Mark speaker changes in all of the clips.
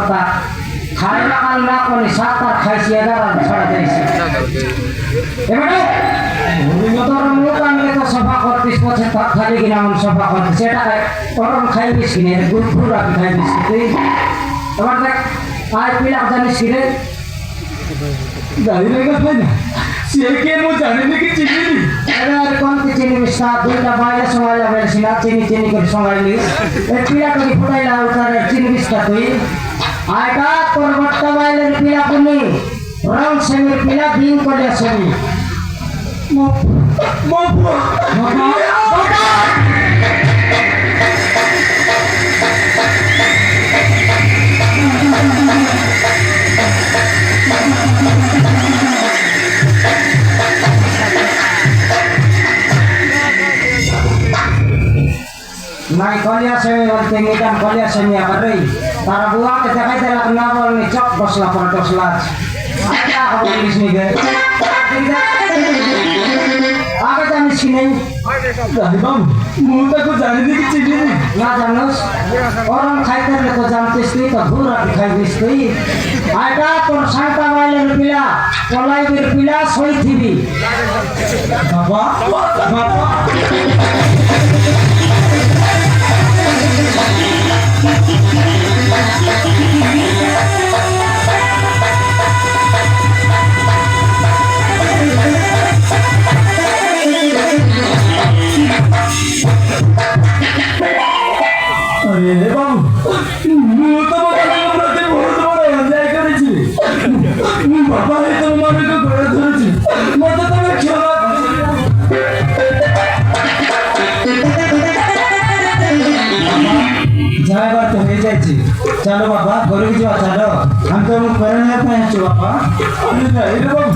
Speaker 1: কথা খাইলা কাল না কোনি সাতটা খাইছি 11 সাড়ে 11 এবারে তোর মুখ আনলে তো সফা করতিস পথে খালি কিনা আমি সফা করতিস সেটা গরম খাইবিস কিনে গুড় গুড় রাখি খাইবিস তুই এবার দেখ আর পিলা জানিস কিনে
Speaker 2: জানি না ভাই না সে কে মু জানি না কি চিনি
Speaker 1: अरे कौन की चीनी मिस्टा दुईटा बाइले समाइला बेलसिना चीनी चीनी कर समाइली ए पिला करी फुटाइला उतार चीनी मिस्टा तुई आइटा तोर बट्टा बाइले पिला पुनी रंग सेमी पिला दिन कोले सेमी
Speaker 2: মো মো
Speaker 1: नाई कलिया सेमी बोलते मीटन कलिया सेमी अगर रही तारा बुआ के देखाई दे लग ना बोलनी चक बसला पर डसला आइटा हो इसनी गए आगे जानिस कि नहीं
Speaker 2: জানি বাবু মু তাকে জানি না কি চিনি
Speaker 1: ना जानोस और हम खाइते ले तो जानतेस तुई तो भूरा खाइबिस तुई आइटा तोर सांता वाले पिला कोलाई बिर पिला सोई थीबी
Speaker 2: বাবা বাবা अरे बाबू मु तो प्रति बहुत बड़ा अन्याय करेছি बाबा हे तो मारे को गोड़ धरेছি मत তুমি क्षमा जाएगा तो हो जाएगी चलो बाबा घर की जाओ चलो हम तो करने पे हैं बाबा अरे नहीं रे बाबू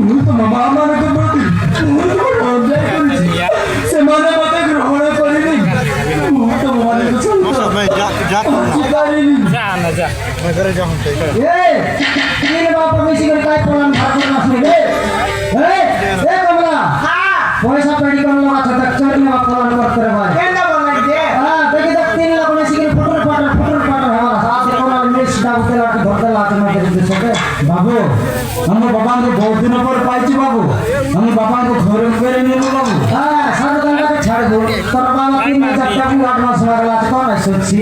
Speaker 2: मु तो मामा मारे को प्रति बहुत अन्याय करेছি से माने मत ग्रहण करिनी मु तो मारे को
Speaker 3: जा मैं करे जाऊं
Speaker 1: ए तीन बाप मिसी कर काय पलन भाग ना सुने ए कमला हां पैसा पेडी कर लगा था तक चढ़ने में पलन करते रे भाई केंदा बोल दे हां देखि तो 3 लाख मिसी कर फुटर पाटर हमारा साथ से कोना मिस डाउ के लाके धरते लाते में दे सोते
Speaker 2: बाबू हम बाबा को बहुत दिन पर पाइছি बाबू हम बाबा को घर में करे नहीं बाबू
Speaker 1: हां सब गंगा के छाड़ दो तोर बाबा 3000 टाका 8 मास लगला तो कौन सोची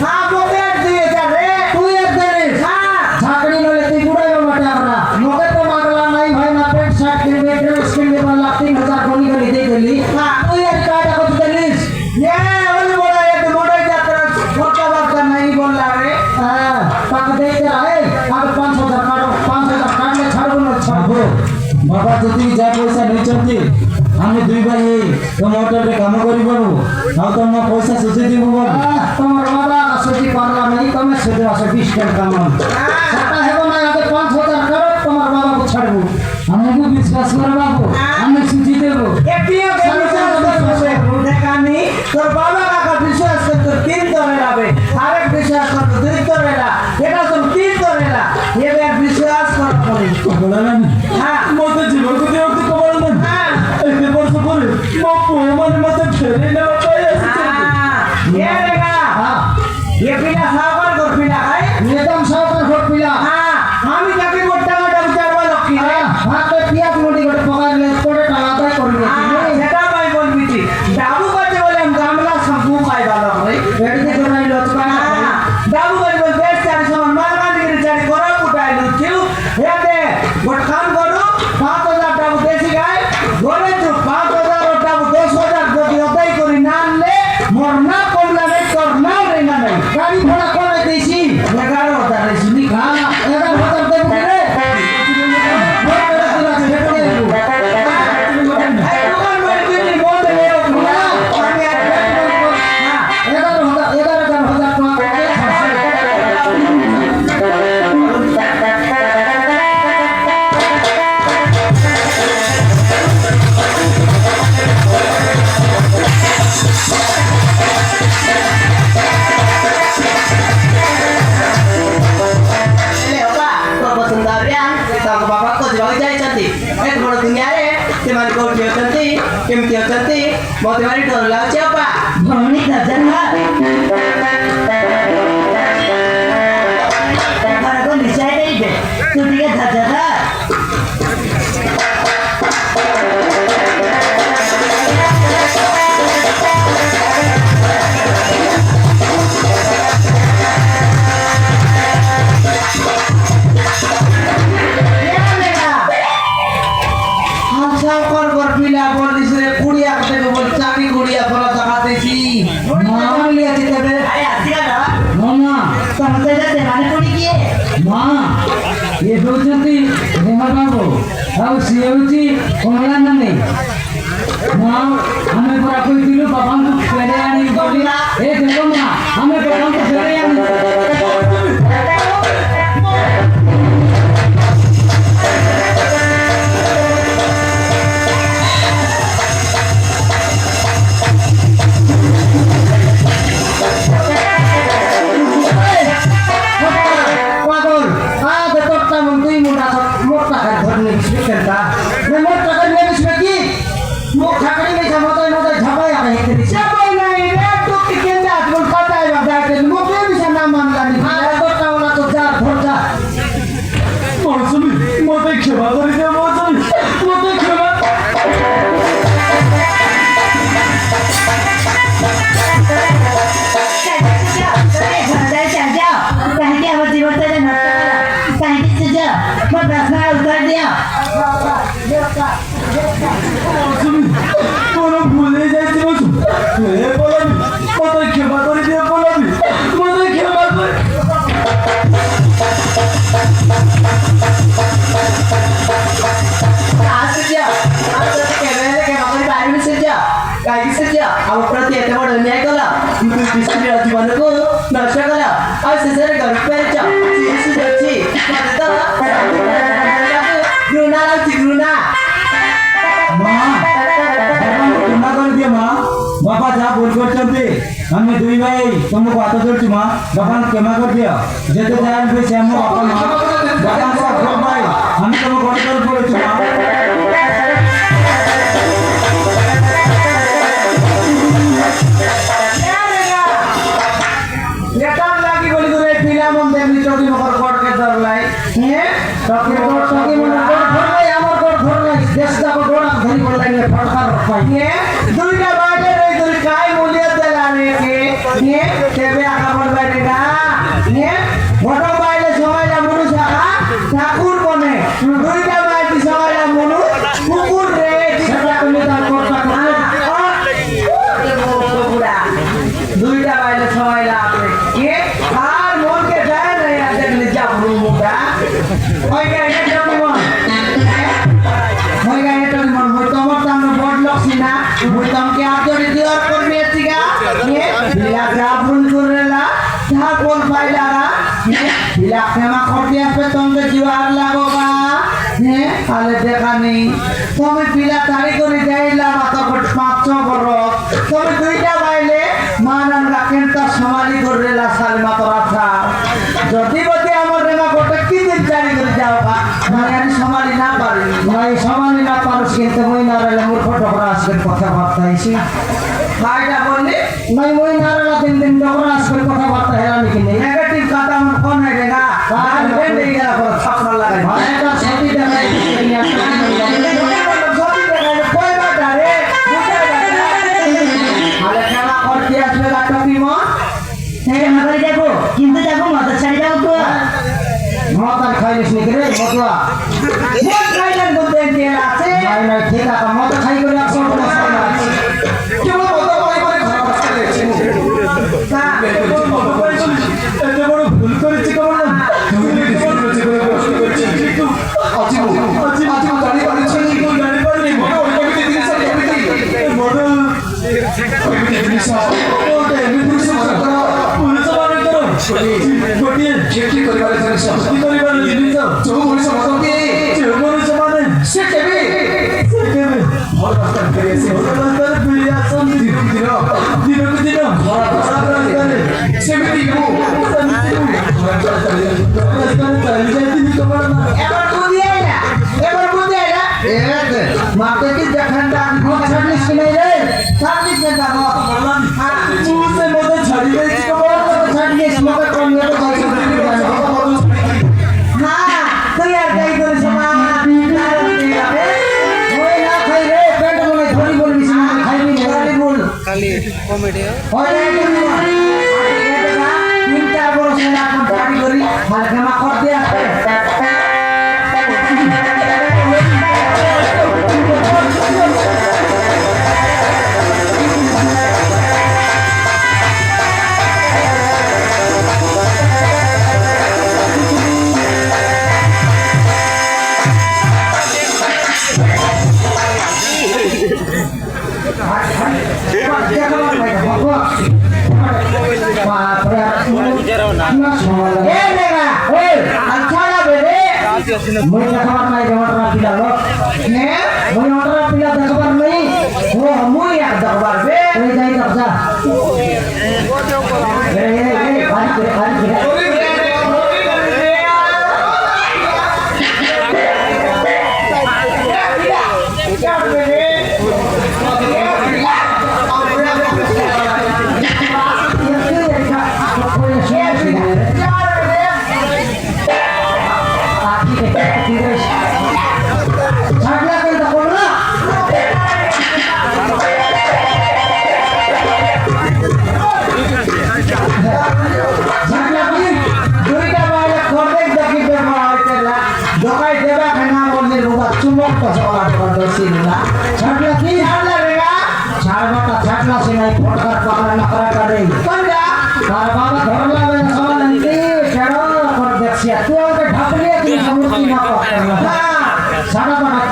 Speaker 1: हां बोले दिए जा रे तू एक दिन हां झाकड़ी न लेती गुड़ाई में मटा अपना मोके तो मांगला नहीं भाई ना पेट शर्ट के लिए ड्रेस के लिए वाला 3000 कोनी गली दे देली हां तू एक काटा को देलिस ये ओली बोला एक मोड़े जाकर मोटा बात का नहीं बोला रे हां पाक दे दे ए अब 5000 काटो 5000 काट ले छाड़ बोल
Speaker 2: बाबू बाबा যদি যা পয়সা নিচନ୍ତି আমি দুই ভাই তো মোটর রে কাম করি বাবু আর তো না পয়সা সুজি দিব বাবু
Speaker 1: তোমার বাবা আসছি পারলা নাই তুমি সুজি আসে 20 টাকা কাম সেটা হেবো না আগে 5000 করো তোমার বাবা को ছাড়বো
Speaker 2: আমাকে বিশ্বাস করে বাবু আমি সুজি দেব
Speaker 1: একটিও বিশ্বাস করবে দেখানি তোর বাবা কাকা বিশ্বাস করতে 3 ধরে যাবে আরেক বিশ্বাস করতে 2 ধরে না এটা তো 3 ধরে না এবার বিশ্বাস করতে
Speaker 2: বলে না
Speaker 1: হ্যাঁ
Speaker 2: মতে জীবন को দেও তো বল না
Speaker 1: হ্যাঁ
Speaker 2: এই বর্ষ পরে বাপু মানে মতে ফেরে না পাই আছে
Speaker 1: ये देखा हां ये पीला सावर को पीला है एकदम सावर को पीला हां हम ही जाके मोटा मोटा उचारवा लक्की रे हां तो पिया मोटी को पकड़ ले थोड़े टालाता कर दे सेटा भाई बोल बीती बाबू कहते बोले हम गामला संभू खाई वाला भाई बेटी के जोनाई लचका बाबू भाई बोल बेट चारी समान मार मार के चारी कोरा उठाई लो क्यों ये दे गोट काम करो 5000 टाबू देसी गाय गोरे तो 5000 टाबू 10000 যদি অদাই করি না আনলে মোর না কমলা নাই তোর না রে না নাই গাড়ি ভাড়া কোনে দেইছি 11000 রে শুনি খা 11000 দেব কি রে କେମିତି ଅଛନ୍ତି ମୋତେ ଭାରି ଡର ଲାଗୁଛି ଅପା ଭଉଣୀ তুই দিকে দাদা
Speaker 2: ये होती रेमल बाबू और सी होती कमला नानी माँ हमें पूरा कोई दिलो बाबा को फेरे आनी बोली ए देखो माँ हमें बाबा को फेरे आनी बाबा जा बोल करते हमें दुई भाई तुमको आता चलती माँ बाबा क्षमा कर दिया जेते जान पे श्याम बाबा माँ बाबा को घर भाई हम तुमको गड़ कर पड़े थी माँ
Speaker 1: लेकर लागी बोली तो रे पीला मन देखली चौकी मकर कोट के डर लाई हैं चौकी मन कोट घर लाई हमर कोट घर लाई देश का कोट धरी पड़ लाई फटका रखाई हैं दुईटा बाटे रे दुई काय मूल्य देलाने के हैं तेबे आका मन बैठेगा हैं फोटो बाइले समाइला मुनु छाका ठाकुर बने दुईटा बाइले समाइला मुनु कुकुर रे छटा कोनी तार कोट का दुईटा बाइले समाइला आपने ये हार मोल के जाए नहीं आते निजा मुका ओए क्या ये जब मन ओए क्या ये जब मन हो तो मत हम बोर्ड लॉक सीना वो तो हम के आप जो रिदीवर कर में चिगा ये बिला ग्राफुल करेला था कौन फाइला रा ये बिला खेमा खोटिया पे तुमके जीवार लागोगा ये आले देखा नहीं तुम्हें बिला तारीख को रिजाइल लगा तो कुछ 500 करो तुम्हें दुईटा बाइले मानन राकेंता समाली करेला सालमा तो राथा যদি বতে আমার রেমা গোটা কি দিন জারি করে যাওবা মানে আমি সমালি না পারি ভাই সমালি না পারছ কিন্তু মই না রে মোর ফটোগ্রাফ আসবে কথা বার্তা আইছি ভাইটা বললি নাই মই না রে দিন দিন ডগরা আসবে কথা বার্তা হেরানি কি নেগেটিভ কথা আমার ফোন হয়ে গেলা ভাই বেন দিয়ে গেল পর ছাপড়া লাগাই ভাই এটা সত্যি দেখাই তুমি একটা সত্যি দেখাই কই বাটা রে বুঝা বাটা আলে কেনা করতে আসবে গাটা পিমো এই মাথায় দেখো কিন্তু দেখো মাথা ছাড়ি দাও তো মাথা খাইলিস নাকি রে মতলা মত খাইলেন বলতে তেল আছে নাই নাই ঠিক আছে মত খাই করে আর সব মশলা আছে কেবল মত করে করে খারাপ করে তা
Speaker 2: এত বড় ভুল করেছি কেমন তুমি ভুল করেছি বলে কষ্ট করেছি কিন্তু আজিবো জানি পারছি কেউ জানি পারেনি বড় কমিটি দিন সব কমিটি বড় কমিটি দিন সব ওটা এমনি সব করা পুলিশ মানে করো গোটিয়ে কি করিবার জিনিস কি করিবার জিনিস जो পুলিশ মানে যে পুলিশ মানে সে কেবে বড় রাস্তা করে সে বড় রাস্তা ফিরে আসুন দিন বড় রাস্তা করে সেমিতি গো
Speaker 1: এবার বুঝি আইলা মাকে কি দেখানটা ঘর ছাড়লিস কি নাই রে ছাড়লিস না গো বললাম
Speaker 2: মুসে মধ্যে ছাড়ি দিয়েছি কেমন
Speaker 1: ছাড়লিস মকে কোন নিয়ে তো যাই হ্যাঁ তুই
Speaker 3: খালি কমেডি
Speaker 1: ওই তিন চার বড় ছেলে এখন দাঁড়ি করি মালকে মা করতে আসবে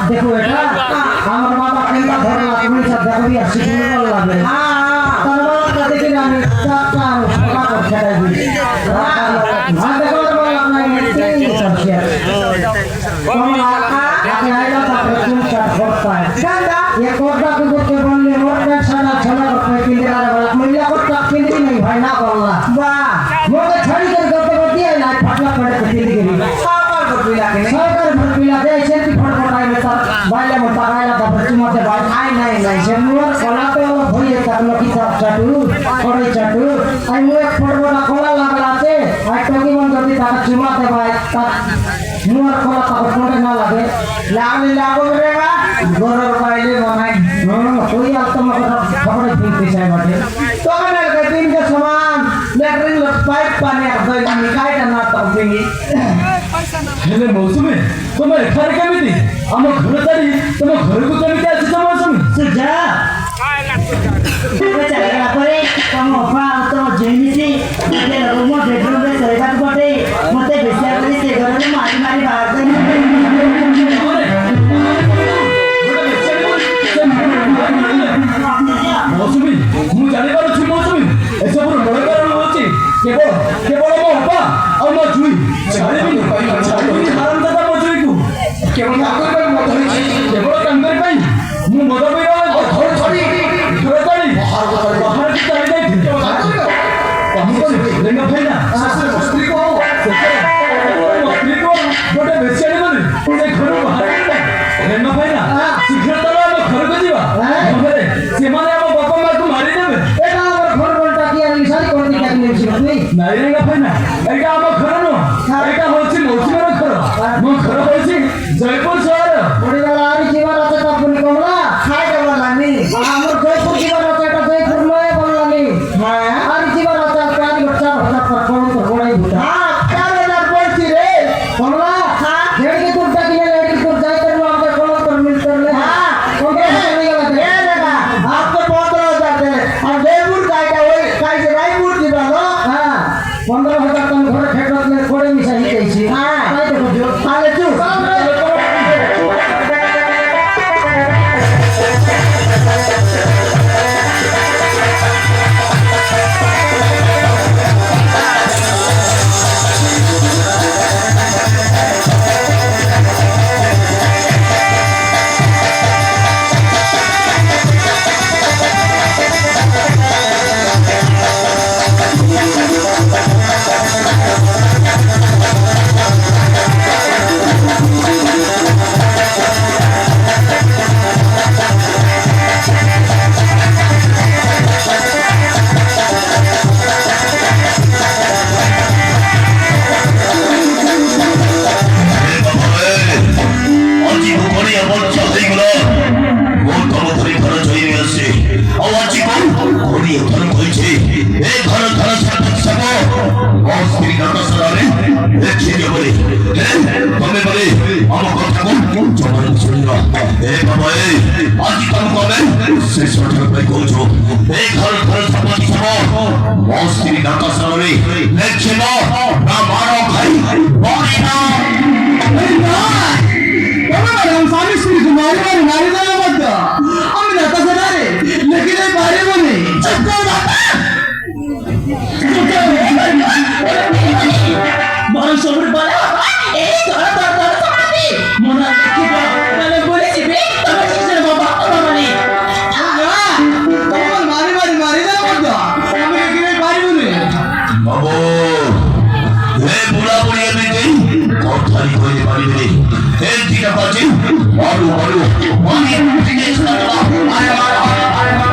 Speaker 1: দেখো এটা আমার বাবা কেন ধরলা তুমি সব দেখো আর শিখে লাগবে তার বাবা দেখি না আমি চারটা সভা করতে দিই আর দেখো বলা নাই এই সব শেয়ার তোমরা আগে আইলা তারপরে তুমি চাট করতে গান্ডা ये कोटा को के बोलले मोटा सारा छला करते किले आ वाला महिला को तक किले नहीं भाई ना बोलला वाह मोके छड़ी कर करते करती है ना फटला पड़े किले के साबर भरपिला के साबर भरपिला दे सेल्फी फटफटाई में तर बाइला मोटा गाइला का बच्ची भाई आई नहीं से मोर कोला तो भई तक लकी सब चाटू कोड़े चाटू आई मो एक फटफटा कोला लागलाते आई टोकी मन करती ता चुमाते भाई ता मोर कोला ता कोड़े ना लागे लागले लागो रेगा गोरर पाइले बनाई कोई आता मगर खबर दिखते चाहे बाटे तो मैंने कहा दिन के समान लेटरिन लोग पाइप पानी आता है निकाय करना तब
Speaker 2: हेले मौसमी तुम्हें घर केमिति हम घर तारी तुम घर को केमिति आछि त मौसमी
Speaker 1: सुजा चला परे तम अफा तो जेमिति ते रूम बेडरूम में सोएगा पटे मते बेसिया करी ते घर में मारी मारी बाहर
Speaker 2: मौसमी मु जानि पारो छु मौसमी एसे पुरो बड़ कारण होछि केवल मो अपा और मो जुई छाड़े भी छाड़े हारम दादा मो जुई को केवल आगर पर मत होई केवल कंगर पई मु मद पई घर छड़ी बाहर की ताई दे हम को लेंगा भाई ना
Speaker 4: আমি এখন বলছি এই ঘর ঘর সব অস্থির ঘটনারে দেখে বলে তবে বলে আমার কথা কোন জবান শুনি না এ বাবা এই আজ কাম করে শেষ কথা ভাই কইছো এই ঘর ঘর সব অস্থির ঘটনারে দেখে না মারো ভাই বলে না
Speaker 2: স্বামী স্ত্রী মারি দেওয়ার মধ্যে আমি নেতা সেনারে লেখি দেয় বাইরে বলে বড় সবর বলে এই ধরা ধরা সমাধি মনে রাখি মানে বলেছি বে তোমার শিশুর বাবা মানে তোমার মারি দেওয়ার মধ্যে আমি লেখি দেয় বাইরে বলে
Speaker 4: বাবু হে বুড়া বুড়ি আমি দেই কথাই কইতে পারিবে এই দিটা বাজে মারু মারু মারি দিকে চলা আরে আরে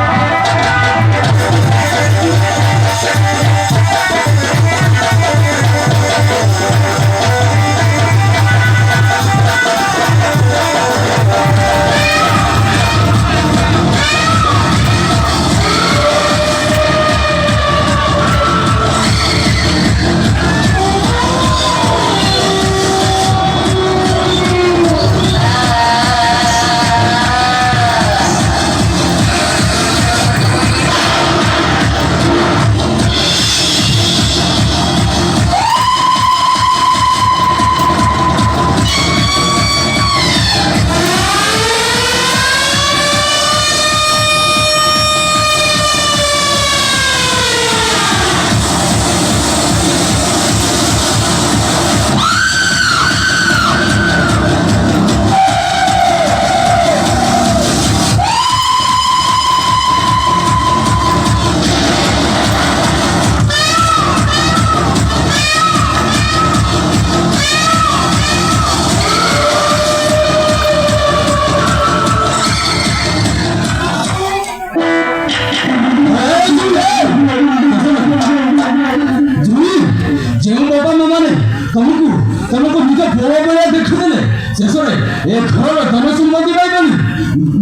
Speaker 2: ତମକୁ ନିଜ ପୁଅ ଭଳିଆ ଦେଖୁଥିଲେ ଶେଷରେ ଏ ଘରର ଧନସମ୍ପତ୍ତି ପାଇବନି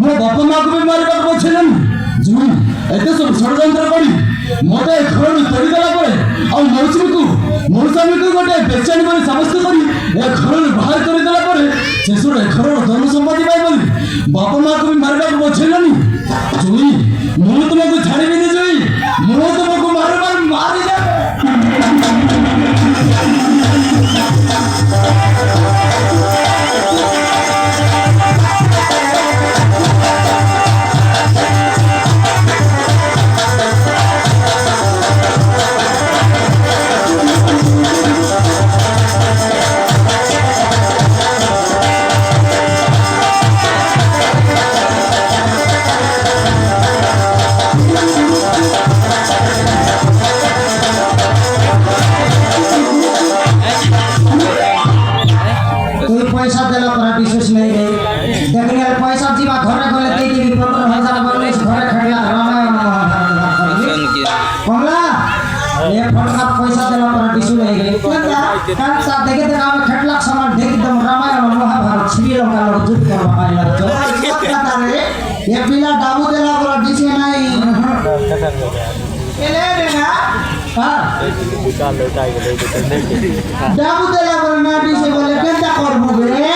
Speaker 2: ମୋ ବାପା ମାଆକୁ ବି ମାରିବାକୁ ପଛେଇଲେନି ଜୁଇ ଏତେ ସବୁ ଷଡ଼ଯନ୍ତ୍ର କରି ମତେ ଏ ଘରରୁ ତୋଡ଼ିଦେଲା ପରେ ଆଉ ମୌସୁମୀକୁ ଗୋଟେ ବେଚାଣି କରି ସାବ୍ୟସ୍ତ କରି ଏ ଘରରୁ ବାହାର କରିଦେଲା ପରେ ଶେଷରେ ଏ ଘରର ଧନସମ୍ପତ୍ତି ପାଇବନି ବାପା ମାଆକୁ ବି ମାରିବାକୁ ପଛେଇଲେନି ଜୁଇ ମୁଁ ତୁମକୁ ଛାଡ଼ିବିନି ଜୁଇ ମୁଁ ତୁମକୁ ମାରିଦେବି
Speaker 1: पैसा देला पर विशेष नहीं गई देखनी यार पैसा जीवा घरे गले दे दी 15,000 बनले घरे खड़ला रामायण कमला ये फटका पैसा देला पर विशेष नहीं गई कान सा देखे ते काम खटला सामान देख एकदम रामायण महाभारत सीरियल का लोग जुट कर पाइला तो पता रे ये पिला डाबू देला पर विशेष नहीं एले देना हां डाबू देला पर ना विशेष बोले केता करबो रे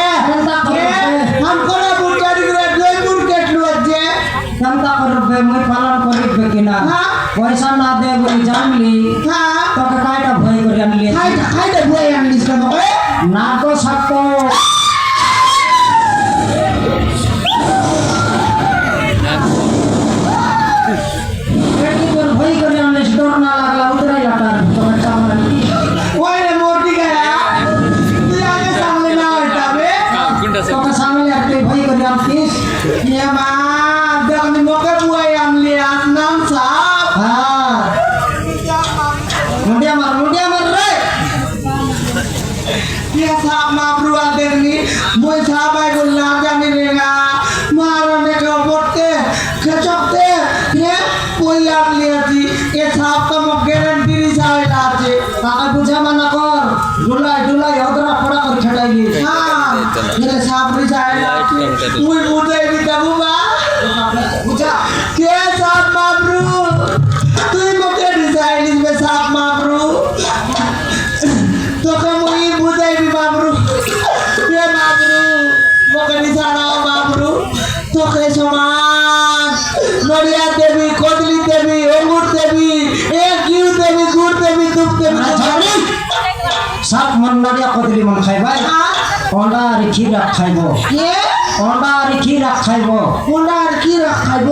Speaker 1: हमको ना बुढ़ारी रे दुई बुढ़ केटलु अजे केता करबे মই पालन करिबे किना पैसा ना दे बोली जानली हां तो कायटा भय करि आनली कायटा भय आनलिस केन ना तो सकतो भय करि आनलिस डर ना लागला उतराई लाटा तो कामरा ओए रे मोटी गया तू आगे सामने ना हटाबे तो सामने आके भय करि आनलिस ये मां देखनी मोके बुआई आनली आज नाम साहब हां मुंडिया मार रे ये साहब माबरू आदेरनी मोय साहब आई बोलना जाने रेगा मारने के बोलते खचकते ये कोई याद लिया थी ये साहब का मो गारंटी नहीं साहब लाजे काका बुझा मना कर डुलाई होदरा पड़ा कर छड़ाई हां ये साहब नहीं साहब मुई मुदे भी तबुबा बुझा के साहब माबरू সমান নড়িয়া দেবী কদলি দেবী অঙ্গুর দেবী এ কিউ দেবী গুড় দেবী দুধ দেবী
Speaker 2: সাত মন নড়িয়া কদলি মন খাইবাই অন্ডা আর ক্ষীর খাইব
Speaker 1: কে
Speaker 2: অন্ডা আর ক্ষীর খাইব
Speaker 1: কোনটা আর কি রাখাইব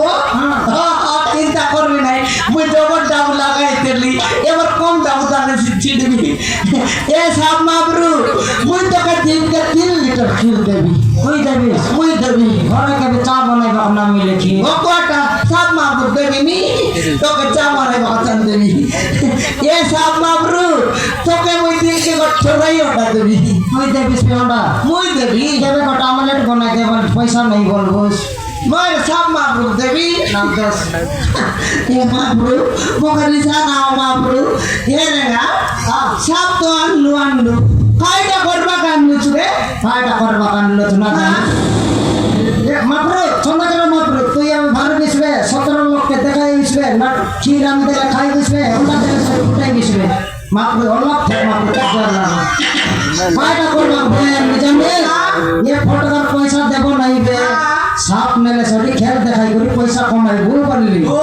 Speaker 1: চিন্তা করবি নাই মুই যখন দাম লাগাই তেলি এবার কম দাম দামে ছিড়বি এ সাপ মাবরু মুই তোকে দিনকে 3 লিটার ক্ষীর দেবি
Speaker 2: কই দেবি
Speaker 1: মুই দেবি
Speaker 2: ঘরে কেবে চা বানাইবা না মিলে কি
Speaker 1: ভগবানটা সাপ মাবরু দেবি নি তোকে চা মারাই বাঁচান দেবি এ সাপ মাবরু তোকে মুই দিনকে ছড়াই ওটা দেবি
Speaker 2: কই দেবি সে অন্ডা
Speaker 1: মুই দেবি
Speaker 2: কেবে কটা আমলেট বানাই দে বল পয়সা নাই বলবো
Speaker 1: মই সাপ মাবরু দেবি
Speaker 2: নাম দস
Speaker 1: এ মাবরু মগরি সা নাও মাবরু এ রেগা সাপ তো আনলু কাইটা করবা কানলু চুরে
Speaker 2: কাইটা করবা কানলো না মাত্র সন্ধ্যা মাত্র তুই আমি ভালো দিসবে 17 লোককে দেখাই দিসবে না ক্ষীর আমি দিলে খাই দিসবে অন্ডা দিলে সব উঠাই দিসবে মাত্র অল্প মাত্র কাইটা করবা জানবে এ ফটোকার পয়সা দেব নাই বে সাপ মেলে সরি খেল দেখাই করে পয়সা কমাই ভুল করলি
Speaker 1: ও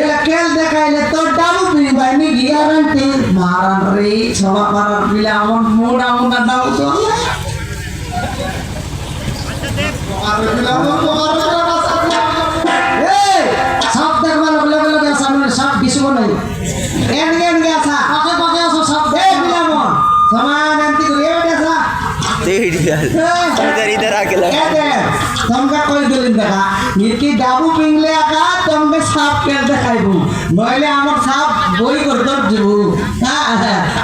Speaker 1: এলা কেল দেখাইলে তো ডাবু বিনি ভাই নি গ্যারান্টি মারান রে ছবা পারার পিলা আমন মোড়া মোড়া দাও তো
Speaker 2: এই সাপ দেখবা লগে লগে সামনে সাপ বিছব নাই
Speaker 1: এন গেছা
Speaker 2: পাকে পাকে আসো সাপ
Speaker 1: এ পিলা মন সমান আন্তি করি এ গেছা
Speaker 3: इधर इधर आके लगा
Speaker 1: তোমরা কই দিলেন দেখা ইকি ডাবু পিংলে আকা তোমকে সাপ কেল দেখাইবু নইলে আমার সাপ বই করে দর দিব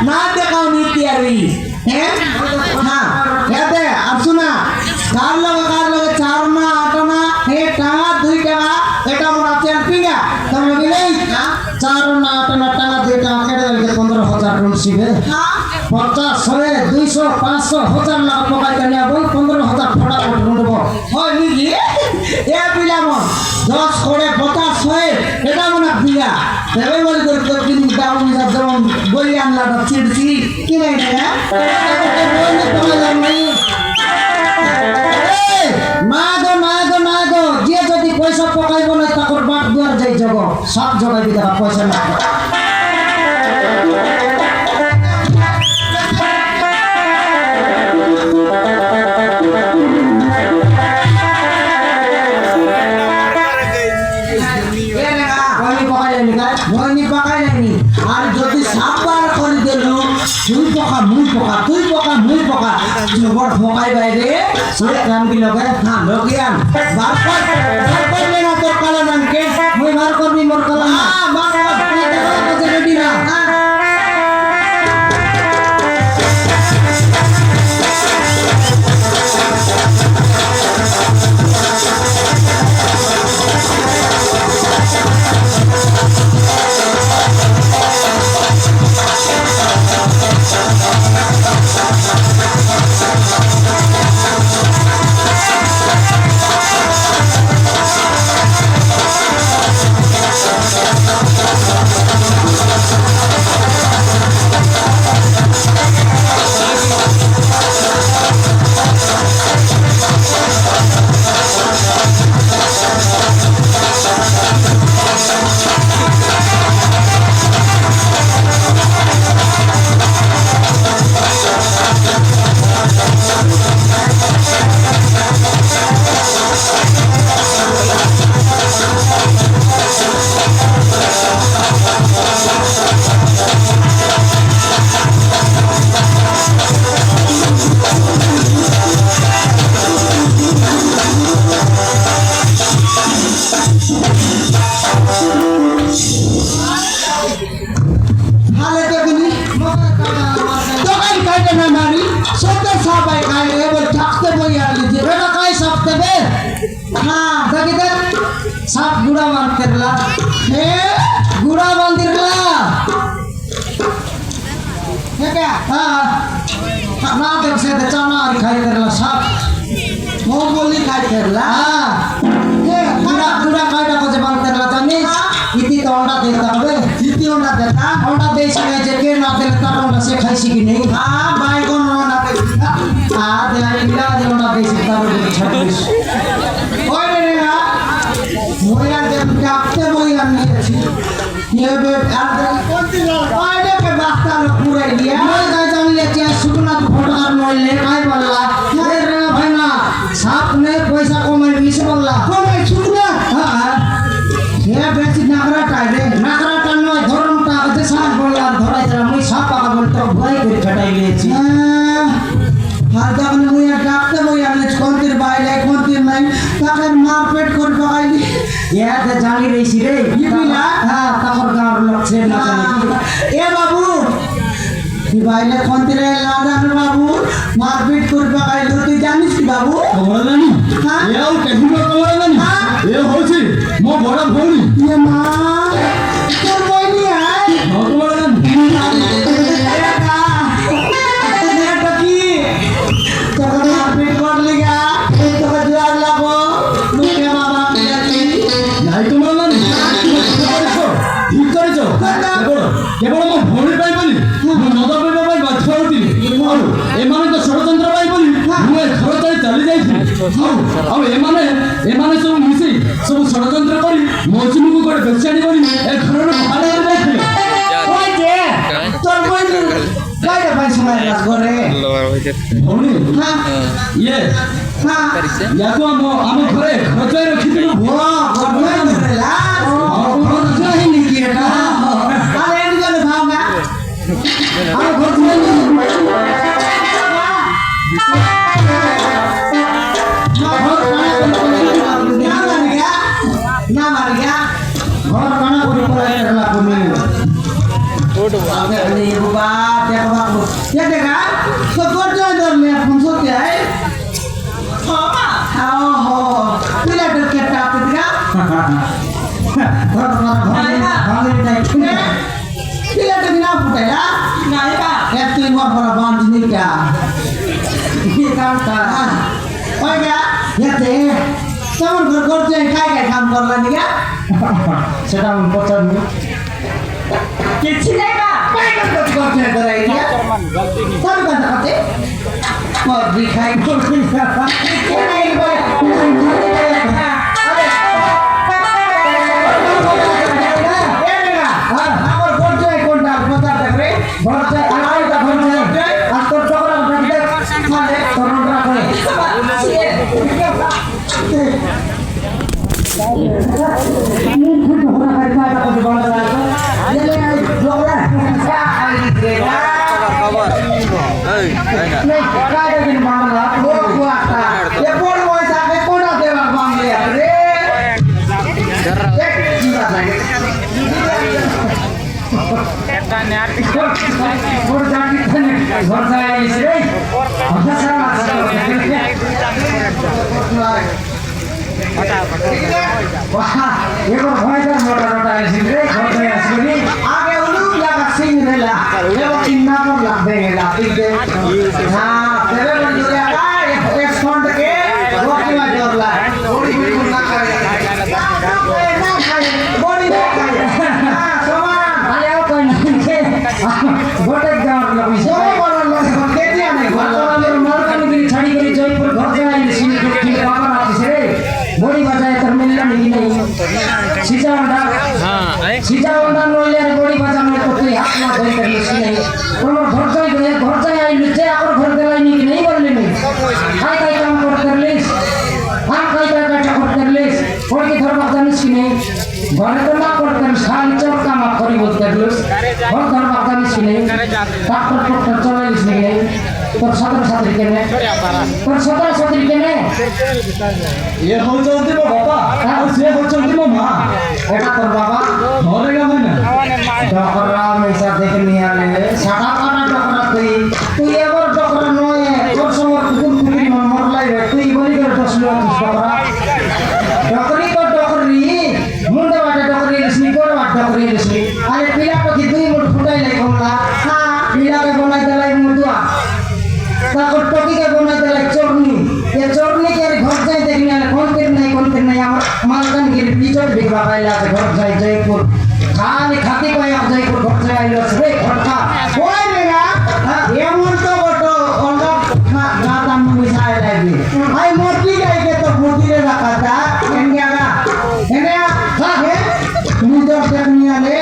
Speaker 1: না দেখাও নীতি আরবি হ্যাঁ হ্যাঁ এতে আসুনা কার লগে 4 না 8 না এ টাকা 2 টাকা এটা মোর আছে পিঙ্গা তোমরা বিলেই
Speaker 2: 4 না 8 না টাকা 2 টাকা কেটে দিলে 15,000 রুল সিবে 50 100 200 500 1000 লাখ পকাই কেনে বল 15,000 ফটা উঠব
Speaker 1: হয় নিজি এ পিলা মন 10 করে 50 হয় এটা মনে পিলা তবে বলি করে তো কিন দাও মিছা যেমন বই আনলা না চিড়ছি কি নাই না
Speaker 2: না গো যে যদি পয়সা পকাইব না তাকর বাট দুয়ার যাই জগ সব জগাইবি দেখা পয়সা না
Speaker 1: মনি পাকাই নাইনি আর যদি সাপার করে দিলু তুই পকা মুই পকা জবর ফকাই বাইরে সরে কাম কি লগে হ্যাঁ লগিয়ান বার কর না তোর কালা নামকে
Speaker 2: মুই বার করবি মোর কলম না
Speaker 1: বার কর রেডি না
Speaker 2: সাপ গুড়া মারতেরলা গুড়া বান্দিরলা না দেখছে চানা আর খাই তেরলা সাপ
Speaker 1: মো বলি খাই তেরলা
Speaker 2: গুড়া গুড়া কাইটা কজে বান্তেরলা জানিস ইতি তো অন্ডা দেখতে হবে
Speaker 1: ইতি অন্ডা দেখা
Speaker 2: অন্ডা দেইছে যে কে না দিলে তার অন্ডা সে খাইছি কি নেই
Speaker 1: বাইগন অন্ডা দেখা
Speaker 2: দেয় অন্ডা দেইছে তার ছাড়িস
Speaker 1: ये बे कौन सी लड़का के रास्ता में पूरा दिया मैं कहता हूं ये क्या सुना तो फोटोकार मोल ले काय बोलला अरे रे भाई ना साथ में पैसा कमाई बीस बोलला कमाई सुना हां ये बेची नागरा टाइरे नागरा टाइनो धरम ता अते साथ बोलला धराई जरा मुई साप का बोलतो भाई के खटाई लेची हां दान मुई डाक्टर मुई आने कोनतिर बाइले कोनतिर नहीं ताके मारपेट कर पाइली या ते जानी रही रे ये बिना हां ताकर गांव लक्ष्य ना ए बाबू ये बाइले कोनतिर लादा बाबू मारपेट कर पाइली तू जानिस की बाबू
Speaker 2: কমলানি
Speaker 1: हां
Speaker 2: এ আউ কেহিনো কমলানি এ হচ্ছে মো বড় ভৌনি
Speaker 1: ये मां তোর বইনি আয়
Speaker 2: কমলানি নাই কমলানি ঠিক করেছো কেবল মো ভৌনি পাই বলি মো নদ পাইবা পাই বাধ্য হউতিনি ଆଉ ଏମାନେ ତ ଷଡ଼ଯନ୍ତ୍ର ପାଇ ବୋଲି ମୁଁ ଏ ଘର ଛାଡ଼ି ଚାଲି ଯାଇଥିଲି ଆଉ ଏମାନେ ସବୁ ମିଶି ସବୁ ଷଡ଼ଯନ୍ତ୍ର କରି ମୌସୁମୀକୁ ଗୋଟେ ବେଶ୍ୟାଣୀ କରି ଏ ଘରରୁ ବାହାର କରି ଯାଇଥିଲେ
Speaker 1: ওই যে তোর বইনি কাইটা পাই সময় কাজ করে
Speaker 2: ଭଉଣୀ
Speaker 1: হ্যাঁ
Speaker 2: ଇଏ
Speaker 1: হ্যাঁ
Speaker 2: ୟାକୁ ଆମ ଘରେ ଘର ଛାଇ ରଖିଥିଲୁ
Speaker 1: ও গড়বড় করেলা ঘর যাই নাকি এটা আরে এনে গেলে ভাঙা আর ঘর যাই ना मर गया घर बना पूरी पूरा करला पुनी अरे ये बुबा देखो बाबू ये देखा तो कर दो इधर में अपन सो क्या है हाँ हो पीला डर के टाप दिया घर नहीं पीला डर ना फुटेगा नहीं बा एक तीन बार बड़ा बांध नहीं क्या ये काम था हो गया ये दे কেমন ঘর করছে কাই কাম করলা নিগা সেটা আমি পছন্দ কিছু নাই না কাই করছে ধরাই দিয়া সব কথা কথা পর দিখাই করছিস কে নাই বলে আমার করছে কোনটা কথা দেখরে ঘরছে আড়াইটা ঘরছে আর তোর চকরা দেখে মানে তরণরা করে आगे उलू लगा सिंह रेला ये वो किन्ना को लग देगा ठीक है हां तेरे बंदे का एक फंड के वो की बात करला बॉडी बिल्कुल ना करे बॉडी ना करे हां समान अरे वो कोई नहीं के गोटे गांव लगी सो बोल लो के दिया नहीं वाला मारकान की छड़ी करी जयपुर घर जाए सिंह के बाबा आती से बॉडी बजाए तर मिलना नहीं सीधा होंडा सीधा होंडा नोले बॉडी बजाने तो कोई हाथ ना धोई कर लिसी नहीं कोनो घर जाए आई नीचे आकर घर देलाई नहीं बोलले नहीं काय काय काम कर लिस हां काय काय कर लिस और की घर बजानिस की नहीं घर तो ना कर खाली चौक काम करी बोल कर लिस और घर बजानिस की नहीं डॉक्टर चलाइस नहीं তোর 17 কেনে তোর 17 কেনে
Speaker 2: এ হচ্ছে মো বাবা আর সে হচ্ছে মো মা
Speaker 1: এটা তোর বাবা
Speaker 2: ঘরে গেল না
Speaker 1: ডকরা মেসা দেখে নিয়ে আলে সাটা কাটা ডকরা তুই এবার ডকরা নয় তোর সময় কুকুর কুকুরি মরলাই তুই বলি করে দশলো ডকরা ডকরি তো ডকরি মুন্ডা বাটা ডকরি রিসনি কোর বাটা ডকরি রিসনি আরে পিলা তো কি তুই মুড ফুটাই লাই কোনলা হ্যাঁ পিলা কে বনাই দেলাই মুদুয়া তারপর টকিকে বনাই দেলাই চরনি এ চরনি কে ঘর যাই দেখনি আর কোন নাই আমার মালকানগিরি পিছর বিঘা পাইলা ঘর যাই জয়পুর খালি খাতি কয় জয়পুর ঘর যাই আইলো রে ঘরটা ওই মেগা এমন তো বটো অন্ধ গাদাম মিশাই লাগবে আই মূর্তি গাইকে তো মূর্তিরে রাখাটা এন্ডিয়াগা এন্ডিয়া হ্যাঁ তুমি তো দেখনি আলে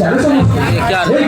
Speaker 2: ଚାଲ ସମସ୍ତେ